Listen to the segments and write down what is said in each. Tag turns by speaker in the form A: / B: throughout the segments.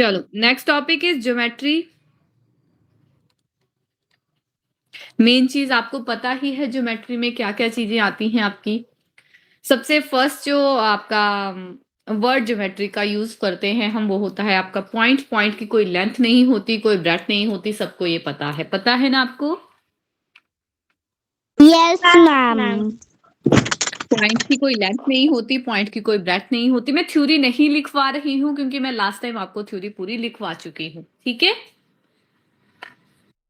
A: चलो next topic is geometry. Main चीज आपको पता ही है ज्योमेट्री में क्या क्या चीजें आती हैं आपकी। सबसे फर्स्ट जो आपका वर्ड ज्योमेट्री का यूज करते हैं हम, वो होता है आपका पॉइंट। पॉइंट की कोई लेंथ नहीं होती, कोई ब्रेथ नहीं होती, सबको ये पता है ना आपको।
B: Yes ma'am.
A: पॉइंट की कोई लेंथ नहीं होती, पॉइंट की कोई ब्रेथ नहीं होती। मैं थ्योरी नहीं लिखवा रही हूँ क्योंकि मैं लास्ट टाइम आपको थ्योरी पूरी लिखवा चुकी हूँ, ठीक है।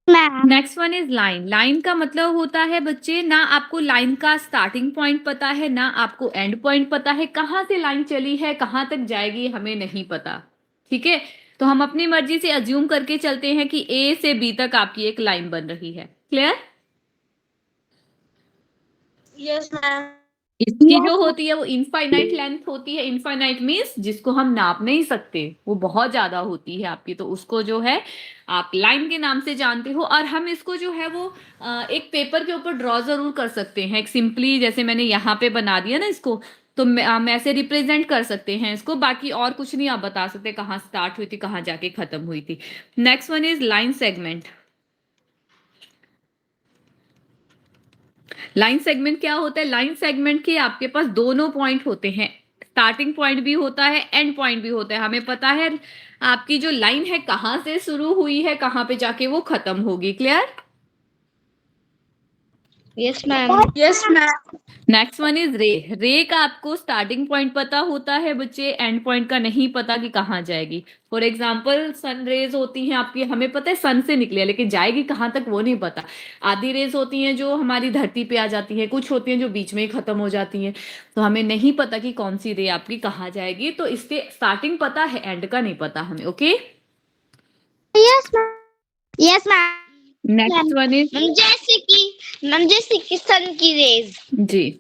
A: Next one is line. Line का मतलब होता है बच्चे, ना आपको लाइन का स्टार्टिंग पॉइंट पता है, ना आपको एंड पॉइंट पता है। कहाँ से लाइन चली है, कहाँ तक जाएगी, हमें नहीं पता, ठीक है। तो हम अपनी मर्जी से अज्यूम करके चलते हैं कि ए से बी तक आपकी एक लाइन बन रही है। क्लियर?
B: Yes ma'am.
A: इसकी जो होती है वो इनफाइनाइट लेंथ होती है। इनफाइनाइट मींस जिसको हम नाप नहीं सकते, वो बहुत ज्यादा होती है आपकी, तो उसको जो है आप लाइन के नाम से जानते हो। और हम इसको जो है वो एक पेपर के ऊपर ड्रॉ जरूर कर सकते हैं, एक सिंपली जैसे मैंने यहाँ पे बना दिया ना इसको, तो हम ऐसे रिप्रेजेंट कर सकते हैं इसको। बाकी और कुछ नहीं आप बता सकते कहाँ स्टार्ट हुई थी, कहाँ जाके खत्म हुई थी। Next one is line segment. Line segment क्या होता है? लाइन सेगमेंट के आपके पास दोनों पॉइंट होते हैं, स्टार्टिंग पॉइंट भी होता है, एंड पॉइंट भी होता है। हमें पता है आपकी जो लाइन है कहां से शुरू हुई है, कहां पे जाके वो खत्म होगी। Clear?
B: Yes ma'am. Yes ma'am.
A: Next one is रे। रे का आपको स्टार्टिंग पॉइंट पता होता है बच्चे, एंड पॉइंट का नहीं पता कि कहाँ जाएगी। फॉर एग्जाम्पल सन रेज होती हैं आपकी, हमें पता है सन से निकले, लेकिन जाएगी कहाँ तक वो नहीं पता। आधी रेज होती हैं जो हमारी धरती पे आ जाती है, कुछ होती हैं जो बीच में ही खत्म हो जाती हैं, तो हमें नहीं पता कि कौन सी रे आपकी कहाँ जाएगी। तो इसके स्टार्टिंग पता है, एंड का नहीं पता हमें। Okay,
B: yes ma'am. Yes ma'am.
A: Next one is
B: जैसे कि सन की रेज।
A: जी।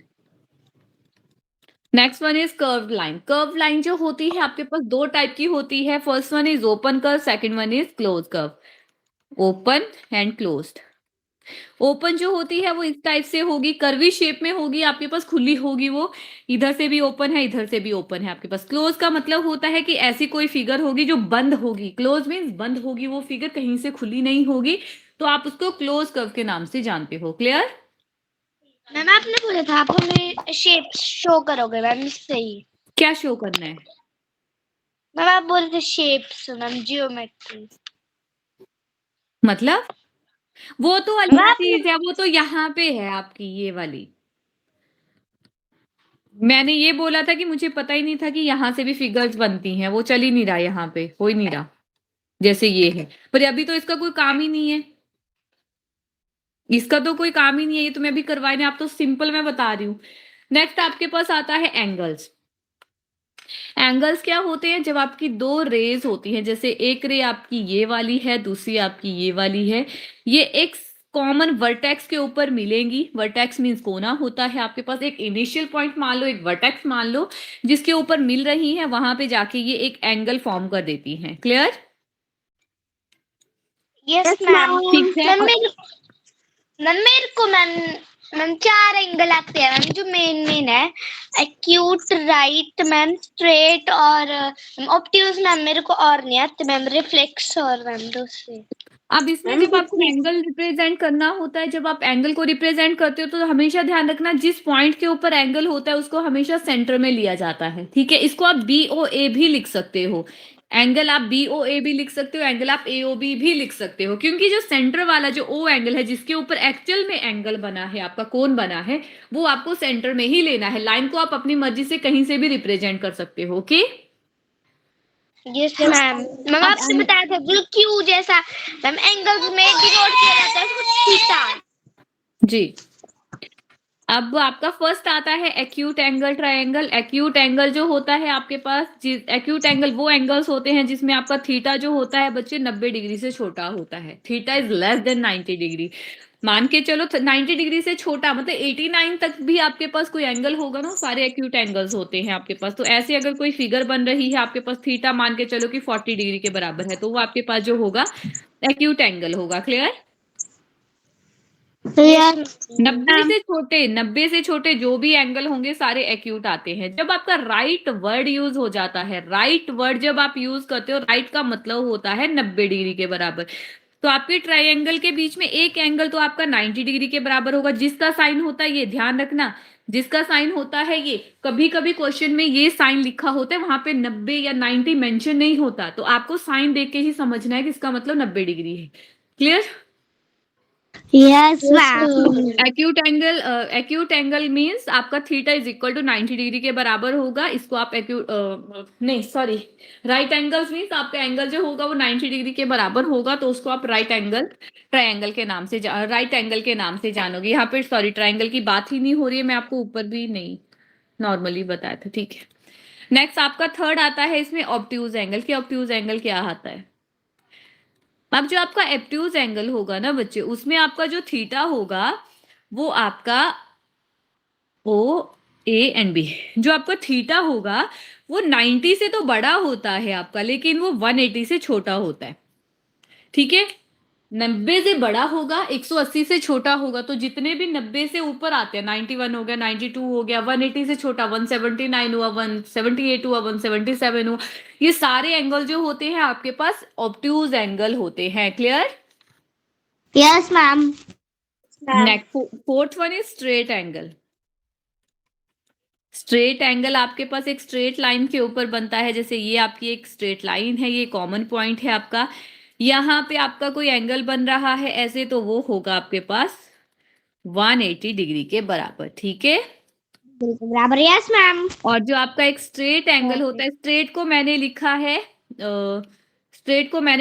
A: Next one is curved line. Curve line जो होती है आपके पास दो टाइप की होती है। First one is open curve, second one is close curve. Open and closed. Open जो होती है वो इस टाइप से होगी, कर्वी शेप में होगी आपके पास, खुली होगी वो, इधर से भी ओपन है, इधर से भी ओपन है आपके पास। क्लोज का मतलब होता है कि ऐसी कोई फिगर होगी जो बंद होगी। क्लोज मीन्स बंद होगी वो फिगर, कहीं से खुली नहीं होगी, तो आप उसको क्लोज कर्व के नाम से जानते हो। क्लियर?
B: मैम आपने बोला था आप हमें शेप शो करोगे मैम, सही?
A: क्या शो करना है?
B: मैम आप बोल रहे थे शेप्स मैम, जियोमेट्री।
A: मतलब वो तो अलग चीज है, वो तो यहाँ पे है आपकी ये वाली। मैंने ये बोला था कि मुझे पता ही नहीं था कि यहाँ से भी फिगर्स बनती हैं, वो चल ही नहीं रहा, यहाँ पे हो ही नहीं रहा जैसे ये है। पर अभी तो इसका कोई काम ही नहीं है, इसका तो कोई काम ही नहीं है, ये तो मैं अभी करवाए नहीं, आप तो सिंपल मैं बता रही हूँ। नेक्स्ट आपके पास आता है एंगल्स। एंगल्स क्या होते हैं? जब आपकी दो रेज होती हैं, जैसे एक रे आपकी ये वाली है, दूसरी आपकी ये वाली है, ये एक कॉमन वर्टेक्स के ऊपर मिलेंगी। वर्टेक्स मींस कोना होता है आपके पास। एक इनिशियल पॉइंट मान लो, एक वर्टेक्स मान लो, जिसके ऊपर मिल रही है, वहां पे जाके ये एक एंगल फॉर्म कर देती हैं। क्लियर?
B: Yes ma'am.
A: ठीक है।
B: मैम 4 एंगल आते हैं मैम, जो मेन है एक्यूट, राइट मैम, स्ट्रेट और ऑब्ट्यूज मैम मेरे को और नहीं आते मैम, रिफ्लेक्स और मैम दूसरे।
A: अब इसमें जब आपको एंगल रिप्रेजेंट करना होता है, जब आप एंगल को रिप्रेजेंट करते हो तो हमेशा ध्यान रखना, जिस पॉइंट के ऊपर एंगल होता है उसको हमेशा सेंटर में लिया जाता है। ठीक है, इसको आप बी ओ ए भी लिख सकते हो। एंगल आप बी ओ ए भी लिख सकते हो, एंगल आप ए ओ बी भी लिख सकते हो, क्योंकि जो सेंटर वाला जो ओ एंगल है, जिसके ऊपर एक्चुअल में एंगल बना है, आपका कोण बना है, वो आपको सेंटर में ही लेना है। लाइन को आप अपनी मर्जी से कहीं से भी रिप्रेजेंट कर सकते हो। Okay,
B: yes ma'am. मैम
A: अब
B: आपने बताया था जो क्यू जैसा मैम एंगल्स में डिनोट किया जाता है उसको थीटा।
A: जी, अब आपका फर्स्ट आता है acute angle, triangle. Acute angle जो होता है आपके पास, एक्यूट एंगल वो एंगल्स होते हैं जिसमें आपका थीटा जो होता है बच्चे 90 डिग्री से छोटा होता है। Theta is less than 90 degree. मान के चलो 90 डिग्री से छोटा मतलब 89 तक भी आपके पास कोई एंगल होगा ना, सारे एक्यूट एंगल्स होते हैं आपके पास। तो ऐसे अगर कोई फिगर बन रही है आपके पास, थीटा मान के चलो कि 40 डिग्री के बराबर है, तो वो आपके पास जो होगा एक्यूट एंगल होगा। क्लियर?
B: तो यार
A: 90 से छोटे जो भी एंगल होंगे सारे एक्यूट आते हैं। जब आपका राइट वर्ड यूज हो जाता है, राइट वर्ड जब आप यूज करते हो, राइट का मतलब होता है 90 डिग्री के बराबर। तो आपके ट्रायंगल के बीच में एक एंगल तो आपका 90 डिग्री के बराबर होगा, जिसका साइन होता है ये, ध्यान रखना, जिसका साइन होता है ये। कभी कभी क्वेश्चन में ये साइन लिखा होता है, वहां पे 90 या 90 मेंशन नहीं होता, तो आपको साइन देख के ही समझना है कि इसका मतलब 90 डिग्री है। Clear?
B: Yes ma'am.
A: Acute angle means आपका theta is equal to 90 degree के बराबर होगा। इसको आप नहीं सॉरी, राइट एंगल्स मींस आपका एंगल जो होगा वो 90 डिग्री के बराबर होगा, तो उसको आप राइट एंगल ट्रायंगल के नाम से राइट एंगल के नाम से जानोगे। यहाँ पे सॉरी, ट्रायंगल की बात ही नहीं हो रही है, मैं आपको ऊपर भी नहीं नॉर्मली बताया था, ठीक है। नेक्स्ट आपका थर्ड आता है इसमें ऑब्ट्यूज एंगल। कि ऑब्ट्यूज एंगल क्या आता है? अब जो आपका एब्ट्यूज एंगल होगा ना बच्चे, उसमें आपका जो थीटा होगा वो आपका ओ ए एंड बी, जो आपका थीटा होगा वो 90 से तो बड़ा होता है आपका, लेकिन वो 180 से छोटा होता है। ठीक है, 90 से बड़ा होगा, 180 से छोटा होगा। तो जितने भी 90 से ऊपर आते हैं, 91 हो गया, 92 हो गया, 180 से छोटा 179 हुआ, 178 हुआ, 177 हुआ, ये सारे एंगल जो होते हैं आपके पास ऑब्ट्यूज एंगल होते हैं। Clear?
B: Yes ma'am.
A: Next fourth one is straight angle. Straight angle आपके पास एक स्ट्रेट लाइन के ऊपर बनता है, जैसे ये आपकी एक स्ट्रेट लाइन है, ये कॉमन पॉइंट है आपका, यहाँ पे आपका कोई एंगल बन रहा है ऐसे, तो वो होगा आपके पास 180 डिग्री के बराबर। ठीक है,
B: बराबर। Yes ma'am.
A: और जो आपका एक स्ट्रेट एंगल होता है, स्ट्रेट को मैंने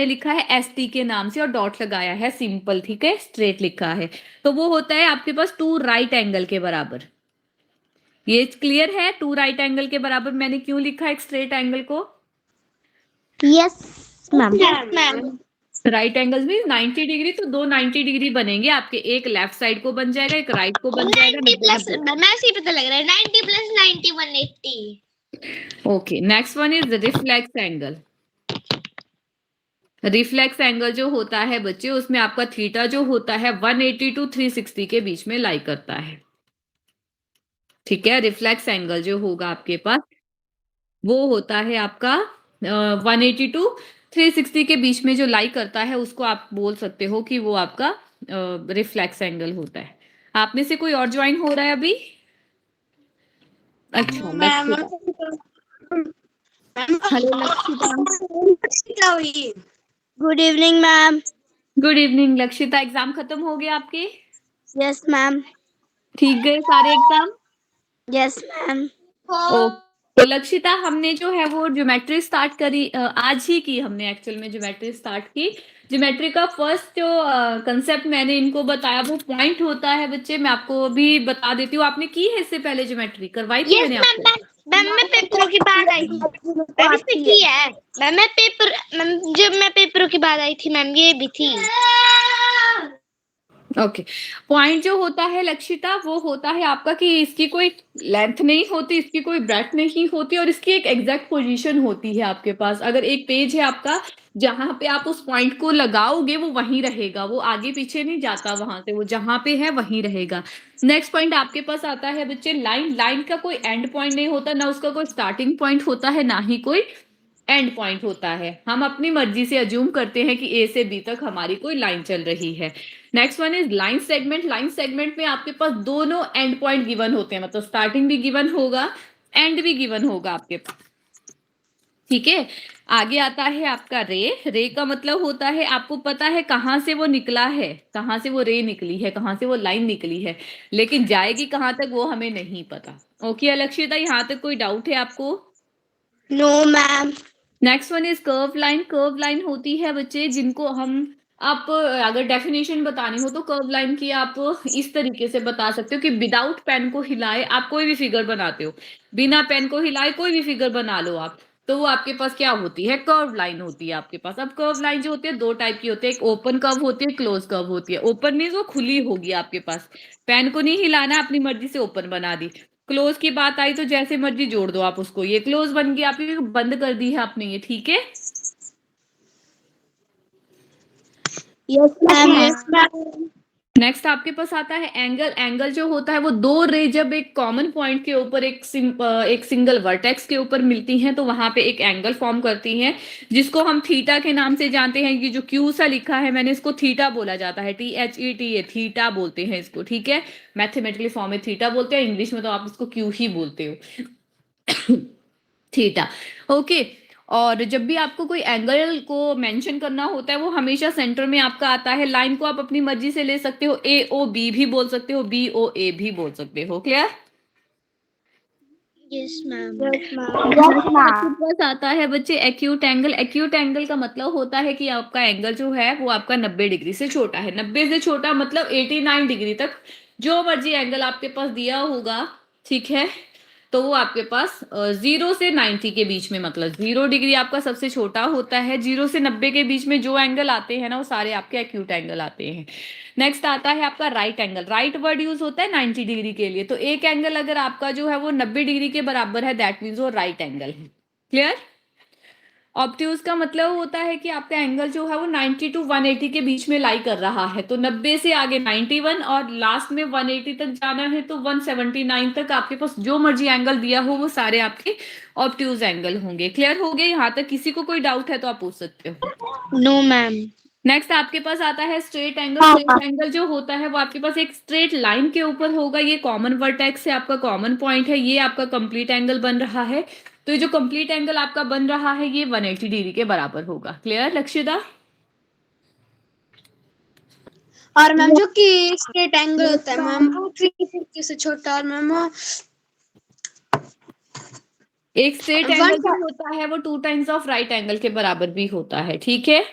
A: लिखा है एस टी के नाम से और डॉट लगाया है सिंपल। ठीक है, स्ट्रेट लिखा है, तो वो होता है आपके पास 2 राइट एंगल के बराबर। ये क्लियर है? 2 राइट एंगल के बराबर मैंने क्यों लिखा है एक स्ट्रेट एंगल को?
B: Yes ma'am.
A: राइट एंगल में 90 डिग्री, तो 2 90 डिग्री बनेंगे आपके, एक लेफ्ट साइड को बन जाएगा, एक राइट को बन जाएगा।
B: 90 प्लस मैसी पता लग रहा है, 90 plus 90 180।
A: Okay, next one is reflex angle. Reflex angle जो होता है बच्चे, उसमें आपका थीटा जो होता है 180 टू 360 के बीच में लाई करता है। ठीक है, रिफ्लेक्स एंगल जो होगा आपके पास वो होता है आपका 180 टू 360 के बीच में जो लाई करता है, उसको आप बोल सकते हो कि वो आपका रिफ्लेक्स एंगल होता है। आप में से कोई और ज्वाइन हो रहा है अभी? अच्छा, Lakshita.
B: Good evening ma'am.
A: Good evening Lakshita, exam खत्म हो गए आपके?
B: Yes ma'am.
A: ठीक गए सारे एग्जाम?
B: Yes ma'am.
A: तो लक्षिता, हमने जो है वो ज्योमेट्री स्टार्ट करी, आज ही की हमने एक्चुअल में ज्योमेट्री स्टार्ट की। ज्योमेट्री का फर्स्ट जो कंसेप्ट मैंने इनको बताया वो पॉइंट होता है बच्चे, मैं आपको भी बता देती हूँ। आपने की है इससे पहले ज्योमेट्री? करवाई थी मैंने आपको?
B: मैम मैं पेपरों की बाद आई थी, मैम इसने की है। मैम जब मैं पेपरों की बाद आई थी मैम ये भी थी।
A: ओके, पॉइंट जो होता है लक्षिता वो होता है आपका कि इसकी कोई लेंथ नहीं होती, इसकी कोई ब्रेड्थ नहीं होती, और इसकी एक एग्जैक्ट पोजीशन होती है आपके पास। अगर एक पेज है आपका, जहां पे आप उस पॉइंट को लगाओगे वो वहीं रहेगा, वो आगे पीछे नहीं जाता, वहां से वो जहां पे है वहीं रहेगा। नेक्स्ट पॉइंट आपके पास आता है बच्चे लाइन। लाइन का कोई एंड पॉइंट नहीं होता, ना उसका कोई स्टार्टिंग पॉइंट होता है, ना ही कोई एंड पॉइंट होता है। हम अपनी मर्जी से अज्यूम करते हैं कि ए से बी तक हमारी कोई लाइन चल रही है। Next one is line segment. Line segment में आपके पास दोनों एंड पॉइंट गिवन होते हैं, मतलब स्टार्टिंग भी गिवन होगा, एंड भी गिवन होगा आपके पास। ठीक है, आगे आता है आपका रे। रे का मतलब होता है, आपको पता है कहाँ से वो निकला है, कहाँ से वो रे निकली है, कहाँ से वो लाइन निकली है, लेकिन जाएगी कहाँ तक वो हमें नहीं पता। ओके अलक्षिता, यहाँ तक कोई डाउट है आपको?
B: No ma'am.
A: Next one is curve line. Curve line होती है बच्चे जिनको हम, आप अगर डेफिनेशन बतानी हो तो कर्व लाइन की आप इस तरीके से बता सकते हो कि विदाउट पेन को हिलाए आप कोई भी फिगर बनाते हो, बिना पेन को हिलाए कोई भी फिगर बना लो आप, तो वो आपके पास क्या होती है? कर्व लाइन होती है आपके पास। अब कर्व लाइन जो होती है 2 टाइप की होती है, एक ओपन कर्व होती है, क्लोज कर्व होती है। ओपन मीन्स वो खुली होगी आपके पास, पेन को नहीं हिलाना, अपनी मर्जी से ओपन बना दी। क्लोज की बात आई तो जैसे मर्जी जोड़ दो आप उसको, ये क्लोज बन गई आपकी, बंद कर दी है आपने ये। ठीक है,
B: यस मैम।
A: नेक्स्ट आपके पास आता है एंगल। एंगल जो होता है वो दो रे जब एक कॉमन पॉइंट के ऊपर एक सिंगल वर्टेक्स के ऊपर मिलती हैं तो वहां पे एक एंगल फॉर्म करती हैं, जिसको हम थीटा के नाम से जानते हैं। ये जो क्यू सा लिखा है मैंने, इसको थीटा बोला जाता है, THETA, थीटा बोलते हैं इसको, ठीक है। मैथमेटिकली फॉर्म में थीटा बोलते हैं, इंग्लिश में तो आप इसको क्यू ही बोलते हो। Theta, okay. और जब भी आपको कोई एंगल को मेंशन करना होता है वो हमेशा सेंटर में आपका आता है। लाइन को आप अपनी मर्जी से ले सकते हो, AOB भी बोल सकते हो, BOA भी बोल सकते हो। क्लियर?
B: Yes ma'am.
A: आपके पास आता है बच्चे एक्यूट एंगल। एक्यूट एंगल का मतलब होता है कि आपका एंगल जो है वो आपका 90 डिग्री से छोटा है। 90 से छोटा मतलब 89 डिग्री तक जो मर्जी एंगल आपके पास दिया होगा, ठीक है, तो वो आपके पास 0 से 90 के बीच में, मतलब 0 डिग्री आपका सबसे छोटा होता है। 0 से 90 के बीच में जो एंगल आते हैं ना वो सारे आपके एक्यूट एंगल आते हैं। नेक्स्ट आता है आपका right angle. Right word use होता है 90 डिग्री के लिए, तो एक एंगल अगर आपका जो है वो 90 डिग्री के बराबर है, दैट मीन्स वो राइट एंगल है। क्लियर? ऑब्ट्यूज का मतलब होता है कि आपका एंगल जो है वो 90 टू 180 के बीच में लाई कर रहा है, तो 90 से आगे 91 और लास्ट में 180 तक जाना है तो 179 तक आपके पास जो मर्जी एंगल दिया हो वो सारे आपके ऑब्ट्यूज एंगल होंगे। क्लियर हो गए यहाँ तक? किसी को कोई डाउट है तो आप पूछ सकते हो।
B: No ma'am.
A: नेक्स्ट आपके पास आता है स्ट्रेट एंगल। स्ट्रेट एंगल जो होता है वो आपके पास एक स्ट्रेट लाइन के ऊपर होगा। ये कॉमन वर्टेक्स है, आपका कॉमन पॉइंट है, ये आपका कंप्लीट एंगल बन रहा है। तो ये जो कंप्लीट एंगल आपका बन रहा है ये 180 डिग्री के बराबर होगा। क्लियर लक्षिता?
C: और मैम जो कि स्ट्रेट एंगल होता है मैम वो 360 से छोटा, और मैम वो
A: एक स्ट्रेट एंगल जो होता है वो 2 टाइम्स ऑफ राइट एंगल के बराबर भी होता है, ठीक है।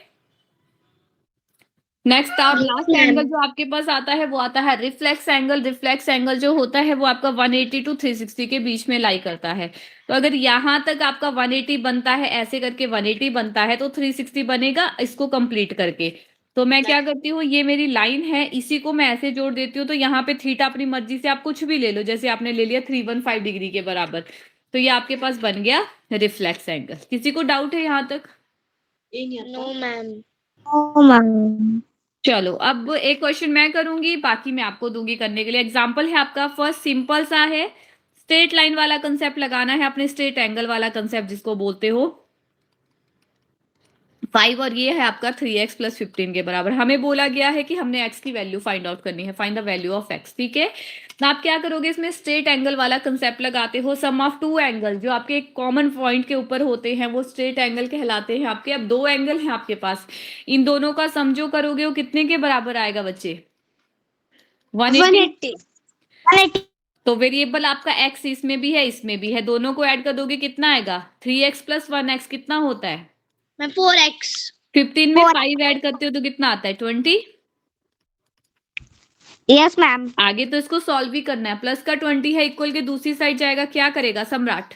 A: नेक्स्ट और लास्ट एंगल जो आपके पास आता है वो आता है रिफ्लेक्स एंगल। रिफ्लेक्स एंगल जो होता है वो आपका 180 टू 360 के बीच में लाई करता है। तो अगर यहां तक आपका 180 बनता है, ऐसे करके 180 बनता है तो 360 बनेगा इसको कंप्लीट करके। तो मैं क्या करती हूँ, ये मेरी लाइन है, इसी को मैं ऐसे जोड़ देती हूँ। तो यहाँ पे थीटा अपनी मर्जी से आप कुछ भी ले लो, जैसे आपने ले लिया 315 डिग्री के बराबर, तो ये आपके पास बन गया रिफ्लेक्स एंगल। किसी को डाउट है यहाँ तक?
B: No ma'am.
A: चलो अब एक क्वेश्चन मैं करूंगी, बाकी मैं आपको दूंगी करने के लिए। एग्जाम्पल है आपका फर्स्ट, सिंपल सा है। स्ट्रेट लाइन वाला कंसेप्ट लगाना है अपने, स्ट्रेट एंगल वाला कंसेप्ट जिसको बोलते हो। 5 और ये है आपका 3x प्लस 15 के बराबर। हमें बोला गया है कि हमने x की वैल्यू फाइंड आउट करनी है, find the value of x, ठीक है। तो आप क्या करोगे, इसमें स्ट्रेट एंगल वाला कंसेप्ट लगाते हो। सम ऑफ टू एंगल जो आपके एक कॉमन पॉइंट के ऊपर होते हैं वो स्ट्रेट एंगल कहलाते हैं आपके। अब दो एंगल हैं आपके पास, इन दोनों का सम जो करोगे वो कितने के बराबर आएगा बच्चे? 180।
C: 180।
A: तो वेरिएबल आपका x इसमें भी है इसमें भी है, दोनों को ऐड कर दोगे कितना आएगा? 3x प्लस 1x कितना होता है?
B: मैं 4x।
A: 15 में 5 ऐड करते हो तो कितना आता है? 20।
C: Yes ma'am.
A: आगे तो इसको सॉल्व भी करना है। प्लस का 20 है, इक्वल के दूसरी साइड जाएगा, क्या करेगा सम्राट?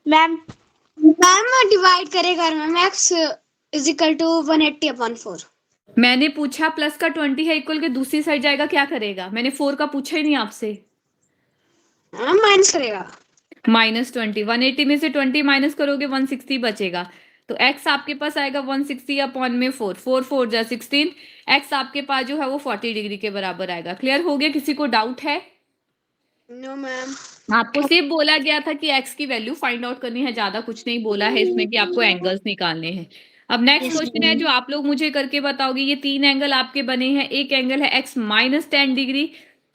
C: मैम डिवाइड करेगा ma'am x is equal to 180/4।
A: मैंने पूछा प्लस का 20 है, इक्वल के दूसरी साइड जाएगा, क्या करेगा? मैंने 4 का पूछा ही नहीं आपसे।
C: माइनस करेगा।
A: -20, 180 में से 20 माइनस करोगे 160 बचेगा। तो x आपके पास आएगा 160 अपॉन में 4, 4 4 जा 16। x आपके पास जो है वो 40 डिग्री के बराबर आएगा। क्लियर हो गया? किसी को डाउट है?
C: No ma'am.
A: आपको सिर्फ बोला गया था कि x की वैल्यू फाइंड आउट करनी है, ज्यादा कुछ नहीं बोला है इसमें कि आपको एंगल्स निकालने हैं। अब नेक्स्ट क्वेश्चन है जो आप लोग मुझे करके बताओगे। ये 3 एंगल आपके बने हैं। एक एंगल है x माइनस 10 डिग्री,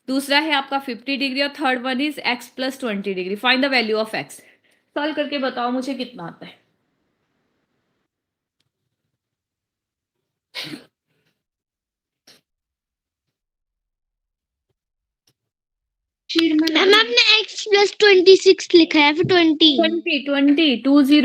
A: दूसरा है आपका 50 डिग्री और third one is x plus 20 degree. Find the value of x। Solve करके बताओ मुझे कितना आता है।
B: मैम आपने x प्लस 26 लिखा है, फिर 20।
A: 20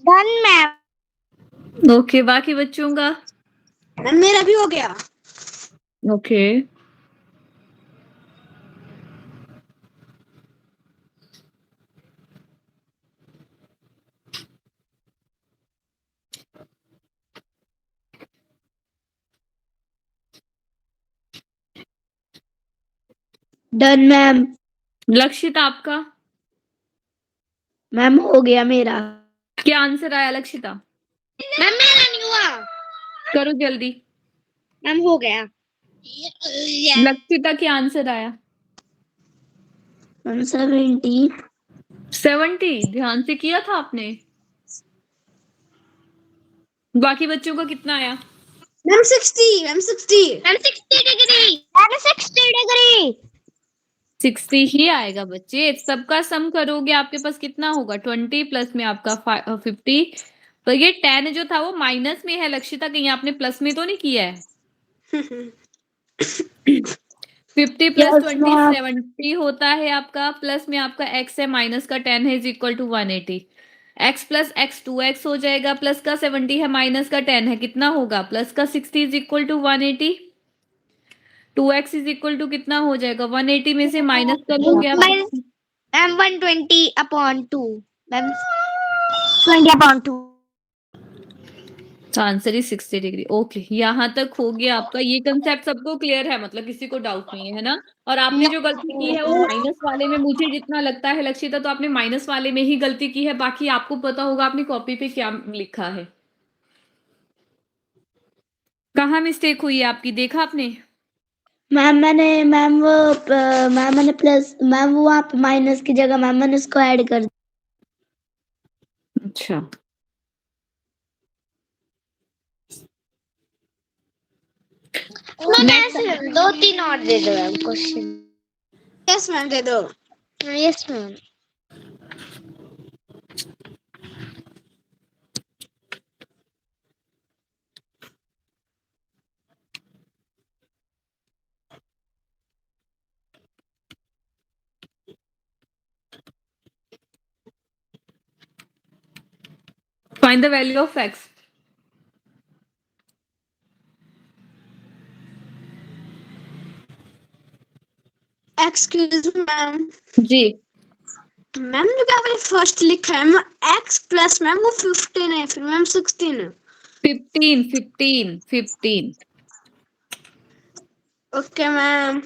B: डन मैम।
A: ओके, बाकी बच्चों का?
C: मैम मेरा भी हो गया।
A: Okay,
B: done ma'am.
A: लक्षित आपका?
B: मैम हो गया मेरा।
A: क्या आंसर आया लक्षिता?
B: मैम मेरा नहीं हुआ।
A: करो जल्दी।
B: मैम हो गया।
A: लक्षिता क्या आंसर आया?
B: मैम 70।
A: 70। ध्यान से किया था आपने? बाकी बच्चों का कितना आया?
C: Ma'am 60। Ma'am 60।
B: Ma'am 60 degree. Ma'am 60 degree.
A: 60 ही आएगा बच्चे। सबका सम करोगे आपके पास कितना होगा? 20 प्लस में आपका 50। तो ये 10 जो था वो माइनस में है लक्षिता, कहीं आपने प्लस में तो नहीं किया है? 50 प्लस
B: Yes,
A: 20
B: ma'am.
A: 70 होता है आपका, प्लस में आपका x है, माइनस का 10 है, is equal to 180। x plus x 2x हो जाएगा, प्लस का 70 है, माइनस का 10 है, कितना होगा? प्लस का 60 is equal to 180। 2x is equal to कितना हो जाएगा? 180 में से माइनस करोगे आप?
B: Ma'am 120 upon 2। Ma'am 20 upon 2।
A: तो आंसर ही 60 डिग्री। ओके, यहाँ तक हो गया आपका। ये कंसेप्ट सबको क्लियर है, मतलब किसी को डाउट नहीं है ना? और आपने जो गलती की है वो माइनस वाले में, मुझे जितना लगता है लक्षिता, तो आपने माइनस वाले में ही गलती की है। बाकी आपको पता होगा आपने कॉपी पे क्या लिखा है। कहाँ मिस्टेक हुई है आपकी, देखा आपने?
B: मैम मैंने प्लस, मैम वो वहाँ पे माइनस की जगह मैम मैंने उसको ऐड कर
A: अच्छा,
B: मैम। 2-3 और दे दो मैम क्वेश्चन।
C: यस मैम दे दो।
B: Yes ma'am.
A: Find the value of x।
C: Excuse ma'am.
A: जी,
C: मैम जो क्या आपने फर्स्ट लिखा है मैम, एक्स प्लस मैम वो 15 है, फिर ma'am 16।
A: 15 15 15।
C: Okay ma'am.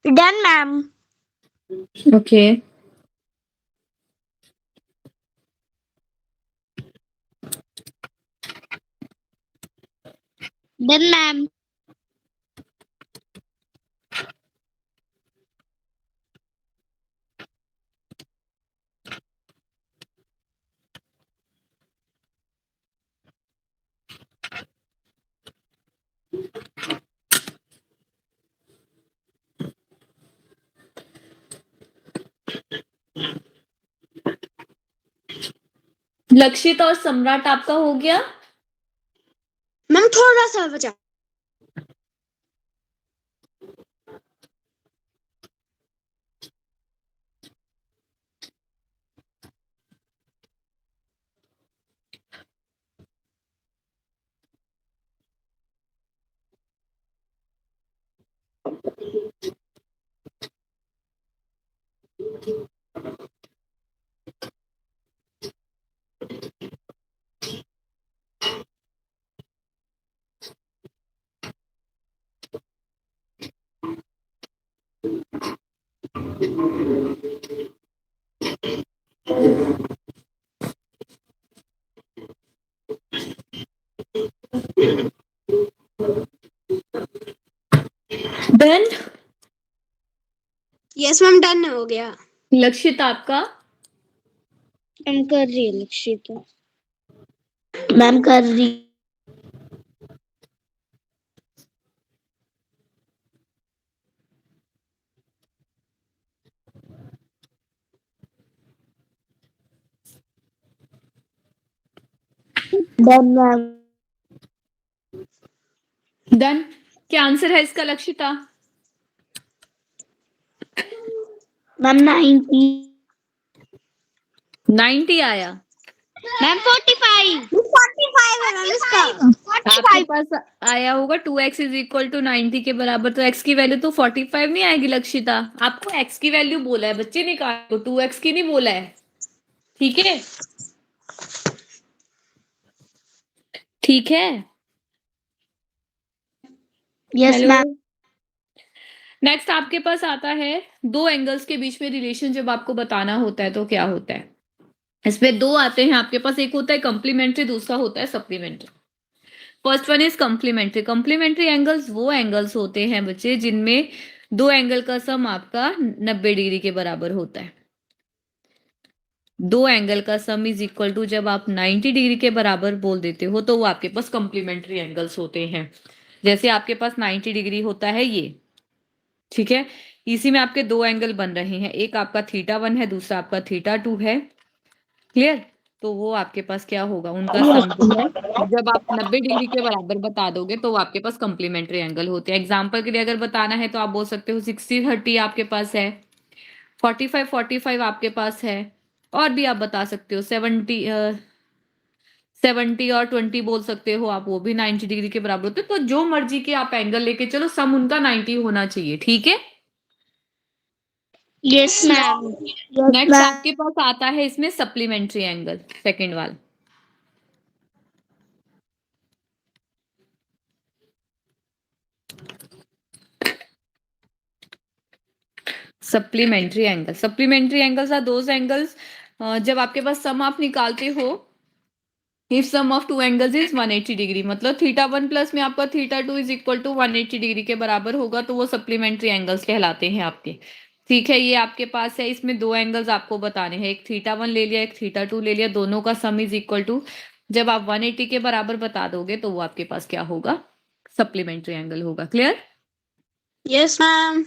B: Done ma'am.
A: Okay,
B: done ma'am.
A: लक्षित और सम्राट आपका हो गया?
C: मैम थोड़ा सा बचा।
A: डन।
C: यस मैम डन हो गया।
A: लक्षित आपका?
B: हम कर रही है लक्षित। मैम कर रही डन मैम।
A: डन। क्या आंसर है इसका लक्षिता?
B: मैम 90
A: 90 आया।
B: मैम 45
C: 45 है मैम इसका।
A: आपके पास आया होगा 2x इज इक्वल टू 90 के बराबर, तो x की वैल्यू तो 45 नहीं आएगी लक्षिता। आपको x की वैल्यू बोला है बच्चे ने, कहा तो 2x की नहीं बोला है। ठीक है, ठीक है।
B: Yes
A: hello.
B: मैम।
A: नेक्स्ट आपके पास आता है दो एंगल्स के बीच में रिलेशन जब आपको बताना होता है तो क्या होता है। इसमें दो आते हैं आपके पास, एक होता है कंप्लीमेंट्री, दूसरा होता है supplementary. First one is complementary. Complementary angles वो एंगल्स होते हैं बच्चे जिनमें दो एंगल का सम आपका 90 डिग्री के बराबर होता है। दो एंगल का सम इज इक्वल टू जब आप 90 डिग्री के बराबर बोल देते हो तो वो आपके पास कंप्लीमेंट्री एंगल्स होते हैं। जैसे आपके पास 90 डिग्री होता है ये, ठीक है, इसी में आपके दो एंगल बन रहे हैं, एक आपका θ1 है, दूसरा आपका θ2 है। क्लियर? तो वो आपके पास क्या होगा, उनका सम जो है जब आप 90 डिग्री के बराबर बता दोगे तो वो आपके पास कंप्लीमेंट्री एंगल होते हैं। एग्जांपल के लिए अगर बताना है तो आप बोल सकते हो 60-30 आपके पास है, 45-45 आपके पास है, और भी आप बता सकते हो 70 और 20 बोल सकते हो आप, वो भी 90 डिग्री के बराबर होते हैं। तो जो मर्जी के आप एंगल लेके चलो, सम उनका 90 होना चाहिए। ठीक है।
B: Yes ma'am.
A: नेक्स्ट आपके पास आता है इसमें सप्लीमेंट्री एंगल, सेकेंड वाला। Supplementary angle, supplementary angles are those angles जब आपके पास सम आप निकालते हो, if sum of two angles is 180 degree, मतलब θ1 प्लस में आपका θ2 इज इक्वल टू 180 डिग्री के बराबर होगा, तो वो सप्लीमेंट्री एंगल्स कहलाते हैं आपके। ठीक है, ये आपके पास है, इसमें दो एंगल्स आपको बताने हैं, एक θ1 ले लिया, एक θ2 ले लिया, दोनों का सम इज इक्वल टू जब आप 180 के बराबर बता दोगे तो वो आपके पास क्या होगा, सप्लीमेंट्री एंगल होगा। क्लियर?
C: Yes ma'am.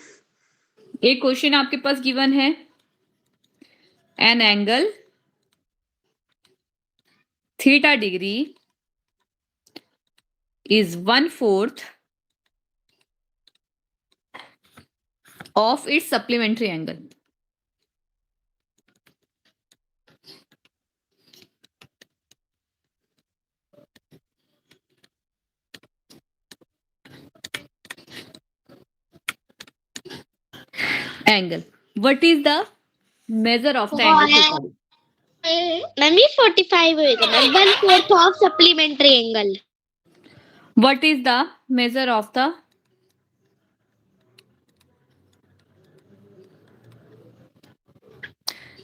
A: एक क्वेश्चन आपके पास गिवन है, an angle θ degree is 1/4 of its supplementary angle. Angle. What is the measure of the angle theta?
B: Ma'am ये 45 होएगा ma'am, 1/4 of supplementary angle.
A: What is the measure of the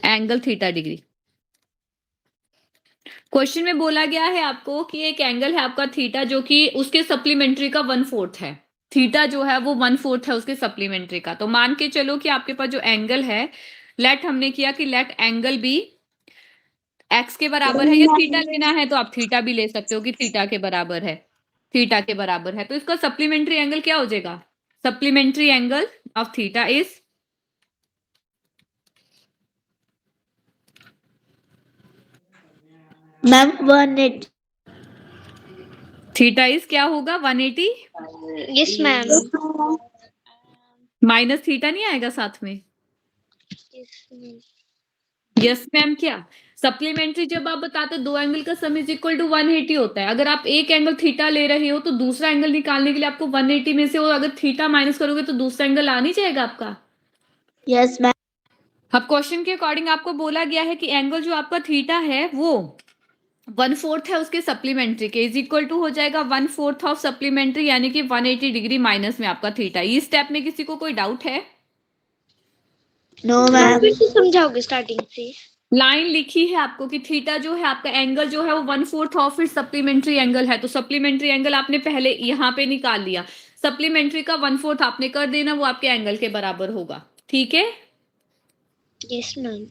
A: angle theta degree? Question में बोला गया है आपको कि एक angle है आपका थीटा जो कि उसके सप्लीमेंट्री का 1/4 है। थीटा जो है वो 1/4 है उसके सप्लीमेंट्री का। तो मान के चलो कि आपके पास जो एंगल है, लेट हमने किया कि लेट एंगल भी एक्स के बराबर है, या थीटा लेना है तो आप थीटा भी ले सकते हो कि थीटा के बराबर है, थीटा के बराबर है। तो इसका सप्लीमेंट्री एंगल क्या हो जाएगा, supplementary angle of theta is
B: ma'am 180।
A: Theta is क्या होगा 180
B: यस मैम।
A: माइनस थीटा नहीं आएगा साथ में। Yes ma'am. क्या सप्लीमेंट्री जब आप बताते हो दो एंगल का सम इज इक्वल टू 180 होता है। अगर आप एक एंगल थीटा ले रहे हो तो दूसरा एंगल निकालने के लिए आपको 180 में से, और अगर थीटा माइनस करोगे तो दूसरा एंगल आ नहीं जाएगा आपका।
B: Yes ma'am.
A: अब क्वेश्चन के अकॉर्डिंग आपको बोला गया है कि एंगल जो आपका थीटा है वो 1/4 है उसके सप्लीमेंट्री के, इज इक्वल टू हो जाएगा 1/4 ऑफ सप्लीमेंट्री, यानी कि 180 डिग्री माइनस में आपका थीटा। इस स्टेप में किसी को कोई डाउट है?
B: No ma'am. फिर से समझाओगे स्टार्टिंग से?
A: लाइन लिखी है आपको कि थीटा जो है आपका एंगल जो है वो 1/4 ऑफ इट सप्लीमेंट्री एंगल है, तो सप्लीमेंट्री एंगल आपने पहले यहाँ पे निकाल लिया, सप्लीमेंट्री का 1/4 आपने कर देना, वो आपके एंगल के बराबर होगा। ठीक है।
B: Yes ma'am.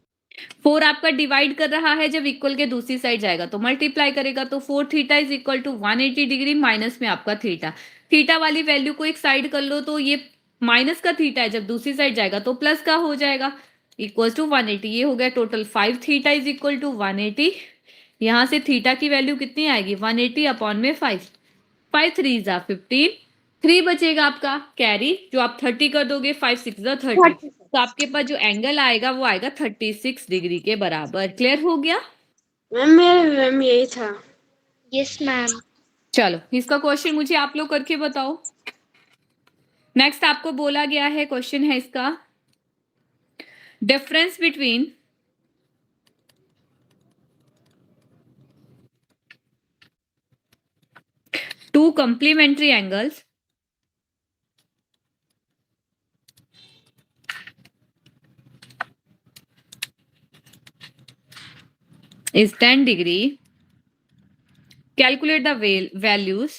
A: 4 आपका डिवाइड कर रहा है, जब इक्वल के दूसरी साइड जाएगा तो मल्टीप्लाई करेगा, तो 4 theta is equal to 180 degree minus में आपका थीटा। थीटा वाली वैल्यू को एक साइड कर लो, तो ये माइनस का थीटा है, जब दूसरी साइड जाएगा तो प्लस का हो जाएगा, इक्वल टू 180। ये हो गया total 5 theta is equal to 180। यहां से थीटा की वैल्यू कितनी आएगी, 180 अपॉन में 5, 5 3 जा 15, 3 बचेगा आपका कैरी, जो आप 30 कर दोगे, 5 6 जा 30, तो आपके पास जो एंगल आएगा वो आएगा 36 डिग्री के बराबर। क्लियर हो गया?
C: मैम यही था।
B: Yes ma'am.
A: चलो इसका क्वेश्चन मुझे आप लोग करके बताओ। नेक्स्ट आपको बोला गया है, क्वेश्चन है इसका, difference between to complementary angles is 10 degree. Calculate the values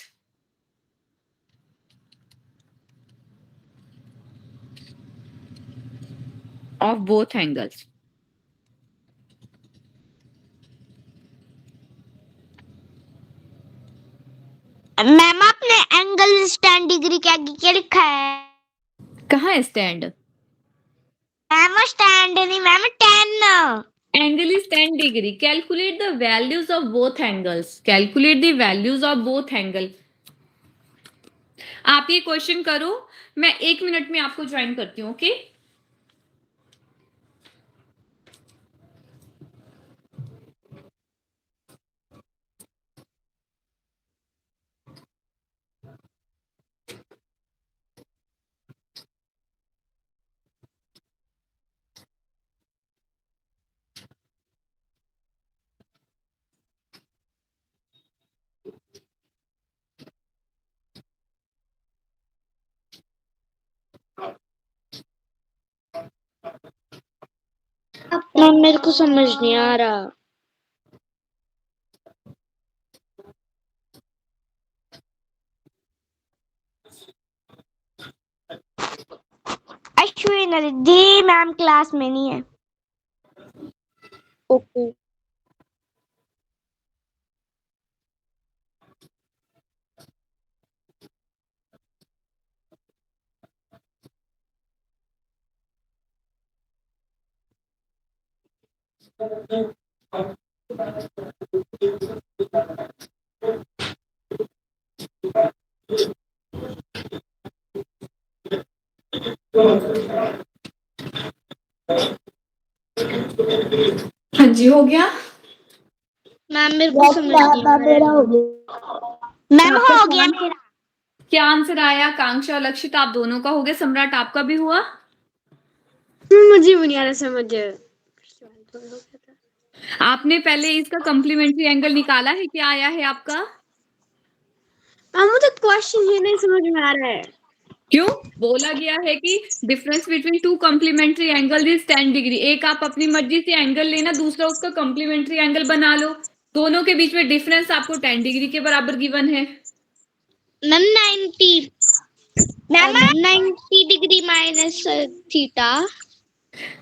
A: of both angles.
B: Ma'am आपने एंगल 10 डिग्री के आगे क्या लिखा है?
A: कहाँ है स्टैंड?
B: मैम स्टैंड नहीं ma'am, 10।
A: Angle is 10 degree. Calculate the values of both angles. Calculate the values of both angle. आप ये क्वेश्चन करो, मैं 1 मिनट में आपको ज्वाइन करती हूँ, ओके?
B: मैम मेरे को समझ नहीं आ रहा। अश्विनी दी मैम क्लास में नहीं है। ओके।
A: हाँ जी, हो गया।
B: मैम मेरे को समझ नहीं आ रहा है। मैम हो गया मेरा।
A: क्या आंसर आया? आकांक्षा और लक्षित आप दोनों का हो गया, सम्राट आपका भी हुआ?
C: मुझे भी नहीं आ रहा समझ।
A: आपने पहले इसका कॉम्प्लीमेंट्री एंगल निकाला है, क्या आया है आपका?
C: मुझे क्वेश्चन ही नहीं समझ में आ रहा है।
A: क्यों? बोला गया है कि difference between two complementary angle is 10 degree. एक आप अपनी मर्जी से एंगल लेना, दूसरा उसका कॉम्प्लीमेंट्री एंगल बना लो, दोनों के बीच में डिफरेंस आपको 10 डिग्री के बराबर गिवन है।
B: Ma'am 90 degree minus theta.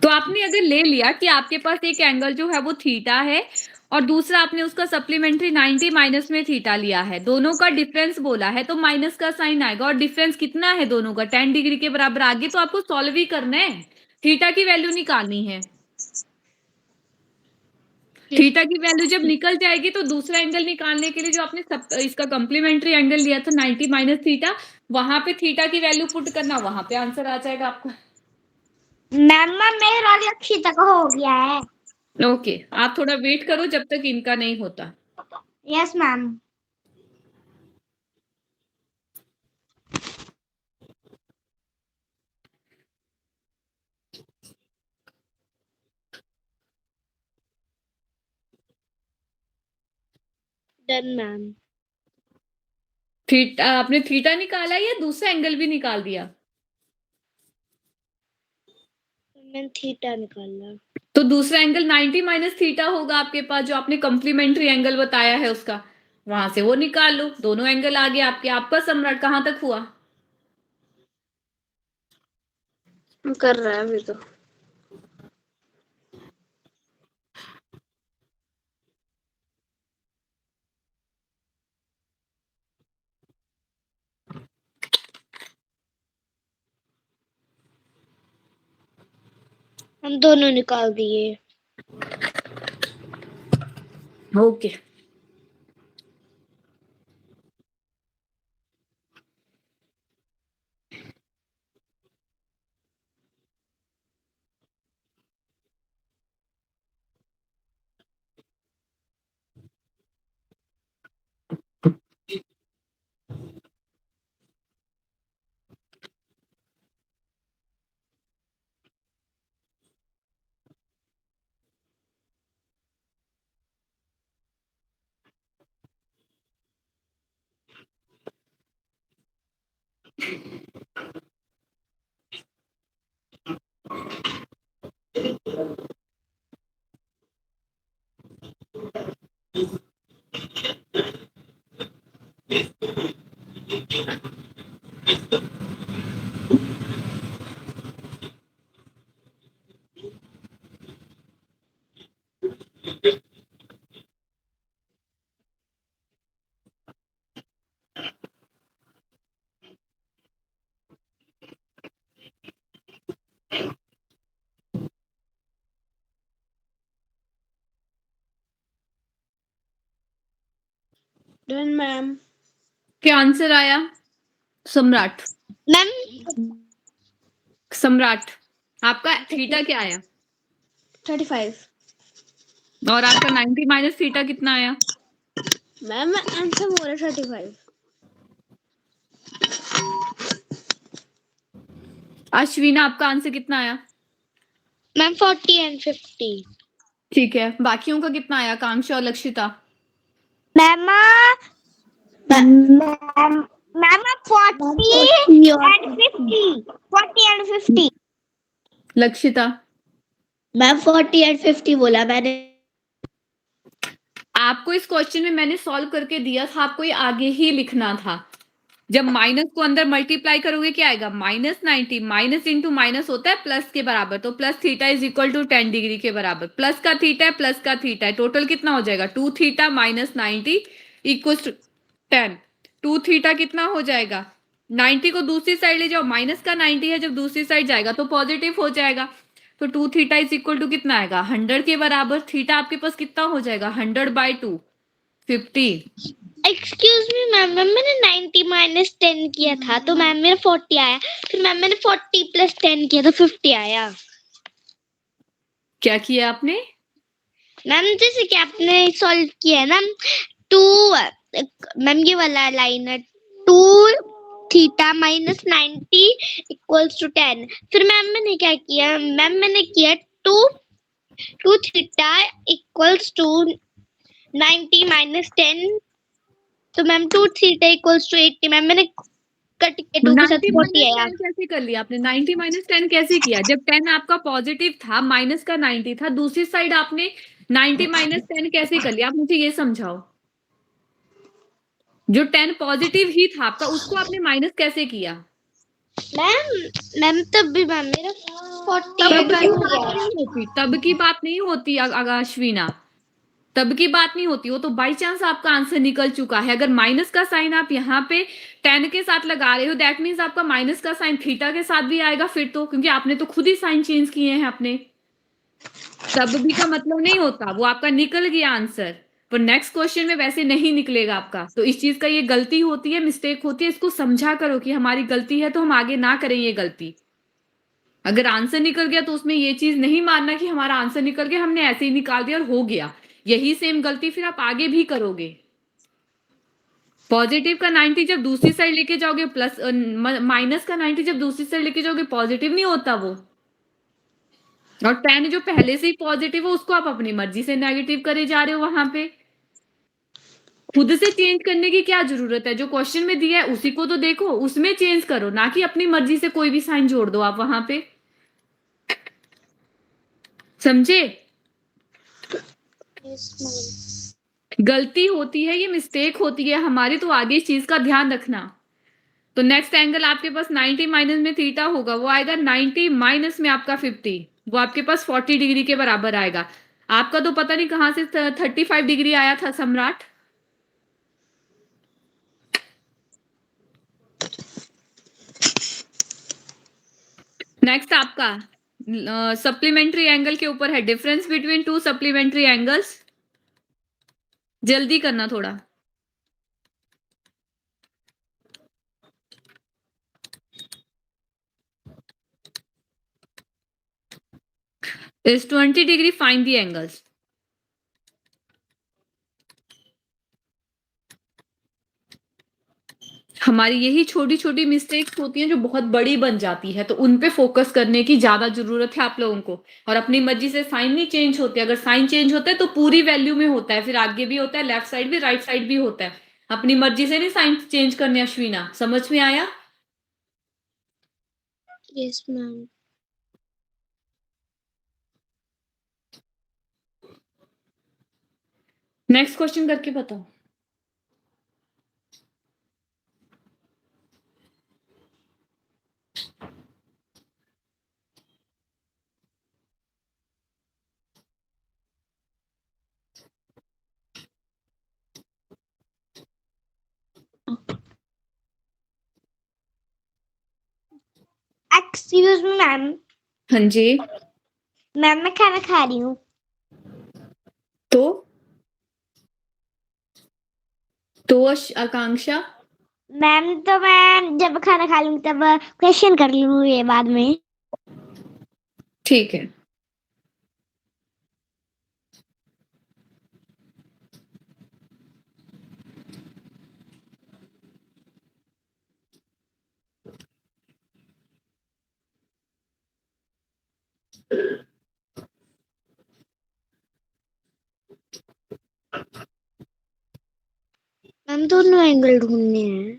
A: तो आपने अगर ले लिया कि आपके पास एक एंगल जो है वो थीटा है और दूसरा आपने उसका सप्लीमेंट्री 90 माइनस में थीटा लिया है, दोनों का डिफरेंस बोला है, तो माइनस का साइन आएगा, और डिफरेंस कितना है दोनों का? 10 डिग्री के बराबर। आगे तो आपको सॉल्व ही करना है, थीटा की वैल्यू निकालनी है। थीटा की वैल्यू जब निकल जाएगी तो दूसरा एंगल निकालने के लिए जो आपने इसका कॉम्प्लीमेंट्री एंगल लिया था 90 माइनस थीटा, वहां पे थीटा की वैल्यू पुट करना, वहां पे आंसर आ जाएगा आपका।
B: मैम मेरा लक्ष्य तक हो गया है।
A: ओके, आप थोड़ा वेट करो जब तक इनका नहीं होता।
B: Yes ma'am. Done ma'am.
A: Theta आपने थीटा निकाला या दूसरा एंगल भी निकाल दिया?
B: मैंने थीटा निकाला।
A: तो दूसरा एंगल 90 माइनस थीटा होगा आपके पास, जो आपने कॉम्प्लीमेंट्री एंगल बताया है उसका, वहां से वो निकाल लो, दोनों एंगल आ गए आपके। आपका सम्राट कहां तक हुआ?
C: कर रहा है अभी तो।
B: हम दोनों निकाल दिए।
A: Okay
C: done ma'am.
A: क्या आंसर आया सम्राट?
B: मैम
A: सम्राट आपका थीटा क्या आया?
C: 35।
A: और आपका 90 माइनस थीटा कितना आया?
C: मैम आंसर बोल रहा 35।
A: अश्विना आपका आंसर कितना आया?
B: Ma'am 40 and 50।
A: ठीक है, बाकियों का कितना आया? आकांक्षा और Lakshita?
B: Ma'am ma'am 40 and 50। 40 and 50।
A: Lakshita?
B: Ma'am 40 and 50 बोला मैंने।
A: आपको इस क्वेश्चन में मैंने सॉल्व करके दिया था, आपको ये आगे ही लिखना था। जब माइनस को अंदर मल्टीप्लाई करोगे क्या आएगा? -90 माइनस इंटू माइनस होता है प्लस के बराबर, तो plus theta is equal to 10 degree के बराबर। प्लस का थीटा है, प्लस का थीटा है, टोटल कितना हो जाएगा? 2 theta minus 90 equal to 10। 2 theta कितना हो जाएगा? 90 को दूसरी साइड ले जाओ, माइनस का 90 है, जब दूसरी साइड जाएगा तो पॉजिटिव हो जाएगा। तो 2 थीटा इज इक्वल टू कितना आएगा? 100 के बराबर। थीटा आपके पास कितना हो जाएगा? 100/2 50।
B: एक्सक्यूज मी मैम, मैंने 90 माइनस 10 किया था तो मैम मेरा 40 आया। फिर मैम मैंने 40 प्लस 10 किया तो 50 आया।
A: क्या किया आपने?
B: मैम जैसे कि आपने सॉल्व किया है ना, 2 मैम ये वाला लाइन है 2 थीटा माइनस 90 इक्वल्स टू 10। फिर मैम मैंने क्या किया? मैम मैंने किया 2 थीटा इक्वल्स टू 90 माइनस 10। तो ma'am 2 theta equals to 80। Ma'am मैंने कट के 2 के साथ
A: 90
B: 40
A: माइनस
B: आया।
A: 10 कैसे कर लिया आपने? 90 माइनस 10 कैसे किया? जब 10 आपका पॉजिटिव था, माइनस का 90 था, दूसरी साइड आपने 90 माइनस 10 कैसे कर लिया? आप मुझे ये समझाओ। जो 10 पॉजिटिव ही था आपका, उसको आपने माइनस कैसे किया?
B: मैम तब भी मैम मेरा 40
A: तब की
B: बन
A: बात
B: गया।
A: नहीं होती, तब की बात नहीं होती अश्विना, तब की बात नहीं होती। वो तो बाई चांस आपका आंसर निकल चुका है। अगर माइनस का साइन आप यहाँ पे 10 के साथ लगा रहे हो, दैट मीन्स आपका माइनस का साइन थीटा के साथ भी आएगा फिर तो, क्योंकि आपने तो खुद ही साइन चेंज किए हैं अपने। तब भी का मतलब नहीं होता, वो आपका निकल गया आंसर, पर नेक्स्ट क्वेश्चन में वैसे नहीं निकलेगा आपका। तो इस चीज का ये गलती होती है, मिस्टेक होती है, इसको समझा करो कि हमारी गलती है तो हम आगे ना करें ये गलती। अगर आंसर निकल गया तो उसमें ये चीज नहीं मानना कि हमारा आंसर निकल गया, हमने ऐसे ही निकाल दिया और हो गया। यही सेम गलती फिर आप आगे भी करोगे। पॉजिटिव का 90 जब दूसरी साइड लेके जाओगे, प्लस माइनस का 90 जब दूसरी साइड लेके जाओगे, पॉजिटिव नहीं होता वो। और 10 जो पहले से ही पॉजिटिव है, उसको आप अपनी मर्जी से नेगेटिव करे जा रहे हो वहां पे। खुद से चेंज करने की क्या जरूरत है? जो क्वेश्चन में दिया है उसी को तो देखो, उसमें चेंज करो, ना कि अपनी मर्जी से कोई भी साइन जोड़ दो आप वहां पे। समझे? गलती होती है, ये मिस्टेक होती है हमारी, तो आगे इस चीज का ध्यान रखना। तो नेक्स्ट एंगल आपके पास 90 माइनस में थीटा होगा, वो आएगा 90 माइनस में आपका 50, वो आपके पास 40 डिग्री के बराबर आएगा। आपका तो पता नहीं कहां से 35 डिग्री आया था सम्राट। नेक्स्ट आपका सप्लीमेंट्री एंगल के ऊपर है। Difference between to supplementary angles, जल्दी करना थोड़ा। Is 20 degree, find the angles. हमारी यही छोटी छोटी मिस्टेक्स होती हैं जो बहुत बड़ी बन जाती है, तो उन पे फोकस करने की ज्यादा जरूरत है आप लोगों को। और अपनी मर्जी से साइन नहीं चेंज होते, अगर साइन चेंज होता है तो पूरी वैल्यू में होता है, फिर आगे भी होता है, लेफ्ट साइड भी, राइट साइड भी होता है। अपनी मर्जी से नहीं साइन चेंज करने। अश्विना, समझ में आया?
B: Yes ma'am.
A: नेक्स्ट क्वेश्चन करके बताओ।
B: Excuse me ma'am.
A: हाँ जी।
B: मैम मैं खाना खा रही हूँ।
A: तो आकांक्षा,
B: मैम तो मैं जब खाना खा लूंगी तब क्वेश्चन कर लूंगी बाद में।
A: ठीक है।
B: मैम दोनों एंगल ढूंढने हैं।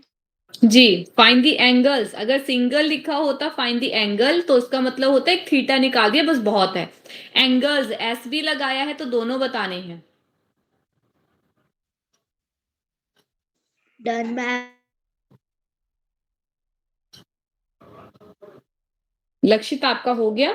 A: जी, फाइंड द एंगल्स। अगर सिंगल लिखा होता फाइंड द एंगल, तो उसका मतलब होता है थीटा निकाल दिया, बस बहुत है। एंगल्स एस भी लगाया है तो दोनों बताने हैं।
B: Done ma'am.
A: लक्षित, आपका हो गया?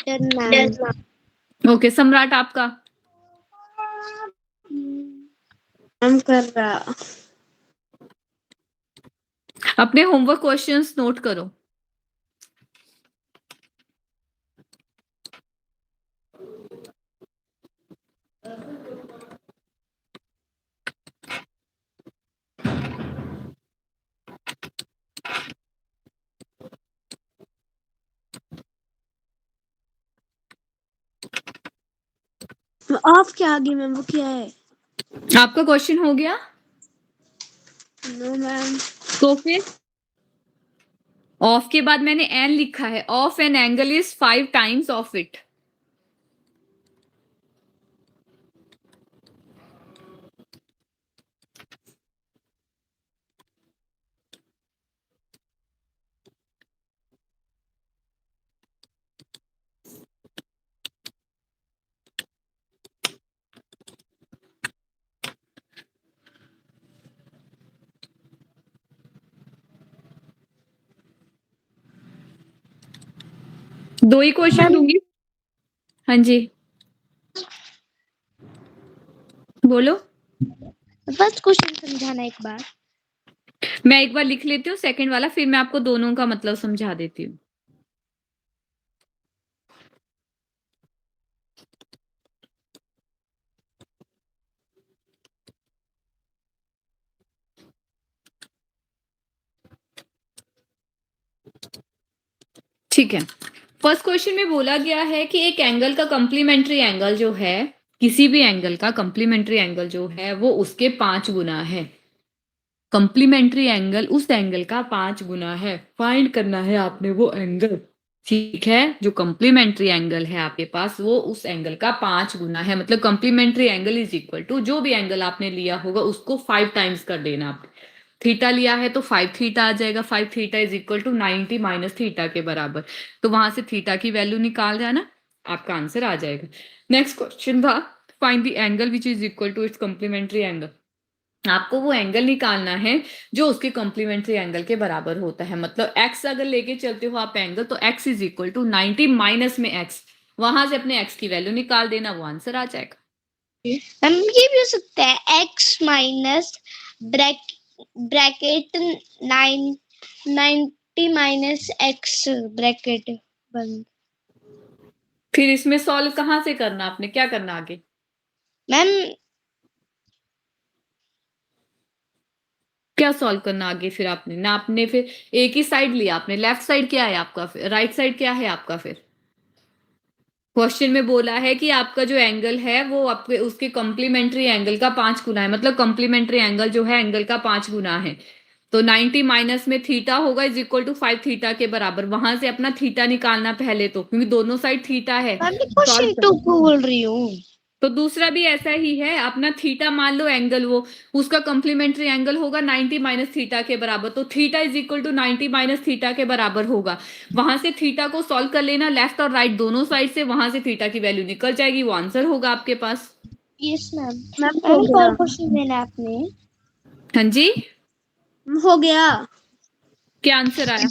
B: Done ma'am.
A: ओके, सम्राट आपका?
C: मैम कर रहा।
A: अपने होमवर्क क्वेश्चंस नोट करो।
C: ऑफ क्या आ गई मैम, वो क्या है?
A: आपका क्वेश्चन हो गया?
C: No ma'am.
A: तो फिर ऑफ के बाद मैंने एन लिखा है। Of N angle is 5 times of it. दो ही क्वेश्चन दूंगी। हाँ जी, बोलो।
B: फर्स्ट क्वेश्चन समझाना एक बार।
A: मैं एक बार लिख लेती हूँ सेकंड वाला, फिर मैं आपको दोनों का मतलब समझा देती हूँ। ठीक है। फर्स्ट क्वेश्चन में बोला गया है कि एक एंगल का कंप्लीमेंट्री एंगल जो है, किसी भी एंगल का कंप्लीमेंट्री एंगल जो है वो उसके 5 गुना है। कंप्लीमेंट्री एंगल उस एंगल का 5 गुना है। फाइंड करना है आपने वो एंगल। ठीक है, जो कंप्लीमेंट्री एंगल है आपके पास वो उस एंगल का 5 गुना है। मतलब complementary angle is equal to जो भी एंगल आपने लिया होगा उसको 5 टाइम्स कर देना आपने। थीटा लिया है तो 5 थीटा आ जाएगा। 5 theta is equal to 90 minus theta के बराबर। तो वहां से थीटा की वैल्यू निकाल जाना, आपका आंसर आ जाएगा। नेक्स्ट क्वेश्चन था find the angle which is equal to its complementary angle. आपको वो एंगल निकालना है जो उसके कॉम्प्लीमेंट्री एंगल के बराबर होता है। मतलब x अगर लेके चलते हो आप एंगल, तो x is equal to 90 minus में x, वहां से अपने x की वैल्यू निकाल देना, वो आंसर आ जाएगा।
B: मैम ये भी हो सकता है x minus bracket 90 minus x bracket बंद।
A: फिर इसमें सॉल्व कहाँ से करना, आपने क्या करना आगे?
B: मैम
A: क्या सॉल्व करना आगे फिर आपने ना, आपने फिर एक ही साइड लिया आपने, लेफ्ट साइड क्या है आपका, फिर राइट साइड क्या है आपका? फिर क्वेश्चन में बोला है कि आपका जो एंगल है वो आपके उसके कॉम्प्लीमेंट्री एंगल का 5 गुना है, मतलब कॉम्प्लीमेंट्री एंगल जो है एंगल का 5 गुना है। तो 90 माइनस में थीटा होगा इज इक्वल टू 5 थीटा के बराबर। वहां से अपना थीटा निकालना पहले तो, क्योंकि दोनों साइड थीटा है।
B: मैं क्वेश्चन 2 को बोल रही हूँ।
A: तो दूसरा भी ऐसा ही है, अपना थीटा मान लो एंगल, वो उसका कॉम्प्लीमेंट्री एंगल होगा 90 माइनस थीटा के बराबर। तो theta is equal to 90 minus theta के बराबर होगा। वहां से थीटा को सॉल्व कर लेना, लेफ्ट और राइट दोनों साइड से, वहां से थीटा की वैल्यू निकल जाएगी, वो आंसर होगा आपके पास।
B: Yes ma'am.
C: मैम हो
B: मैम
C: गया,
B: और क्वेश्चन देना है आपने।
A: हाँ जी,
C: हो गया।
A: क्या आंसर आया?